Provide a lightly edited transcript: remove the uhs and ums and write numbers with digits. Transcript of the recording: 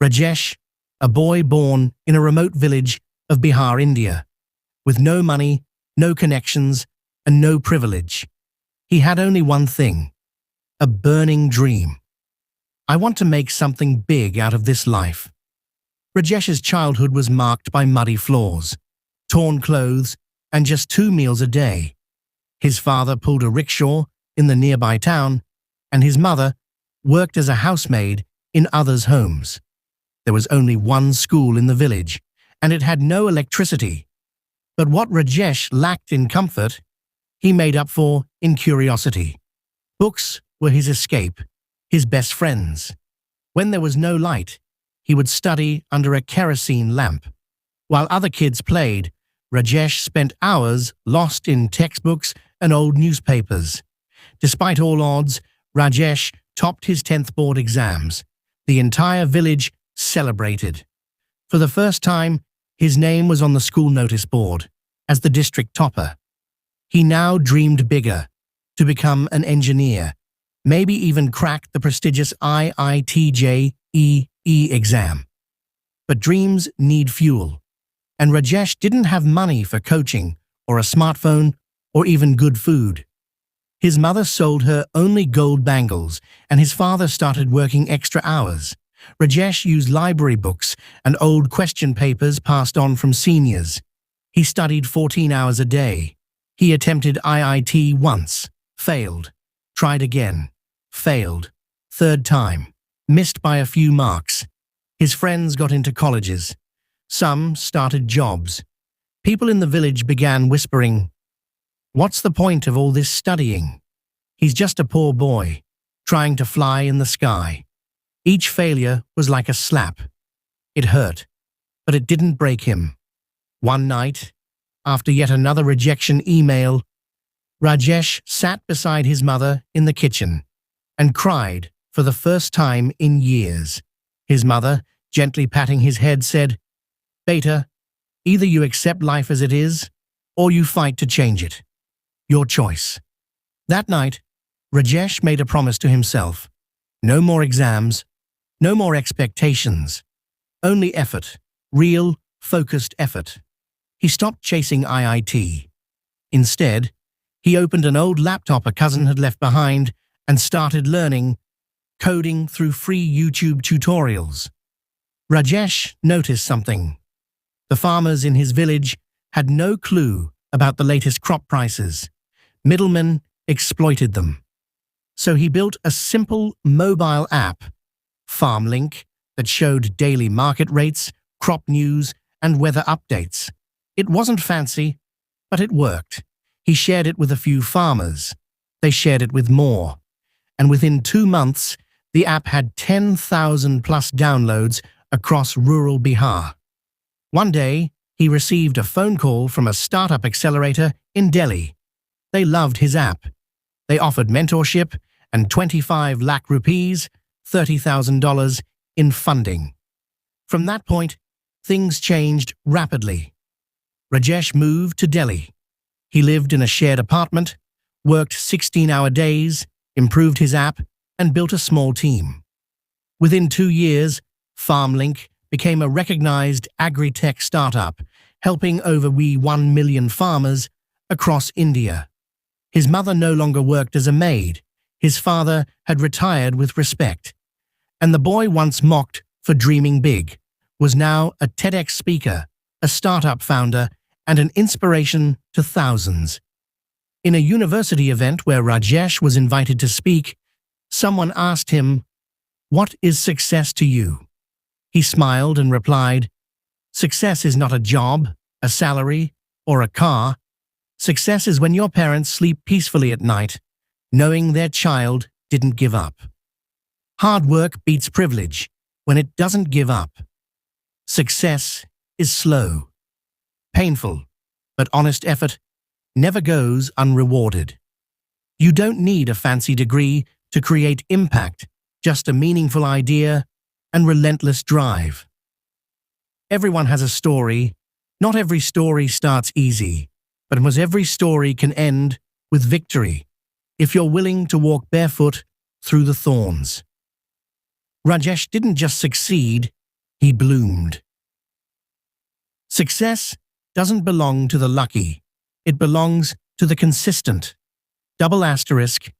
Rajesh, a boy born in a remote village of Bihar, India, with no money, no connections, and no privilege. He had only one thing, a burning dream. I want to make something big out of this life. Rajesh's childhood was marked by muddy floors, torn clothes, and just 2 meals a day. His father pulled a rickshaw in the nearby town, and his mother worked as a housemaid in others' homes. There was only one school in the village, and it had no electricity. But what Rajesh lacked in comfort, he made up for in curiosity. Books were his escape, his best friends. When there was no light, he would study under a kerosene lamp. While other kids played, Rajesh spent hours lost in textbooks and old newspapers. Despite all odds, Rajesh topped his 10th board exams. The entire village celebrated. For the first time, his name was on the school notice board as the district topper. He now dreamed bigger, to become an engineer, maybe even crack the prestigious IITJEE exam. But dreams need fuel, and Rajesh didn't have money for coaching or a smartphone or even good food. His mother sold her only gold bangles, and his father started working extra hours. Rajesh used library books and old question papers passed on from seniors. He studied 14 hours a day. He attempted IIT once, failed, tried again, failed, third time, missed by a few marks. His friends got into colleges. Some started jobs. People in the village began whispering, "What's the point of all this studying? He's just a poor boy, trying to fly in the sky." Each failure was like a slap. It hurt, but it didn't break him. One night, after yet another rejection email, Rajesh sat beside his mother in the kitchen and cried for the first time in years. His mother, gently patting his head, said, "Beta, either you accept life as it is, or you fight to change it. Your choice." That night, Rajesh made a promise to himself. No more exams, no more expectations, only effort, real, focused effort. He stopped chasing IIT. Instead, he opened an old laptop a cousin had left behind and started learning coding through free YouTube tutorials. Rajesh noticed something. The farmers in his village had no clue about the latest crop prices. Middlemen exploited them. So he built a simple mobile app, FarmLink, that showed daily market rates, crop news, and weather updates. It wasn't fancy, but it worked. He shared it with a few farmers. They shared it with more. And within 2 months, the app had 10,000 plus downloads across rural Bihar. One day, he received a phone call from a startup accelerator in Delhi. They loved his app. They offered mentorship and 25 lakh rupees, $30,000 in funding. From that point, things changed rapidly. Rajesh moved to Delhi. He lived in a shared apartment, worked 16-hour days, improved his app, and built a small team. Within 2 years, FarmLink became a recognized agri-tech startup, helping over 1 million farmers across India. His mother no longer worked as a maid. His father had retired with respect. And the boy once mocked for dreaming big was now a TEDx speaker, a startup founder, and an inspiration to thousands. In a university event where Rajesh was invited to speak, someone asked him, "What is success to you?" He smiled and replied, "Success is not a job, a salary, or a car. Success is when your parents sleep peacefully at night, knowing their child didn't give up. Hard work beats privilege when it doesn't give up. Success is slow, painful, but honest effort never goes unrewarded. You don't need a fancy degree to create impact, just a meaningful idea and relentless drive." Everyone has a story. Not every story starts easy, but almost every story can end with victory if you're willing to walk barefoot through the thorns. Rajesh didn't just succeed, He bloomed. Success doesn't belong to the lucky. It belongs to the consistent. Double asterisk,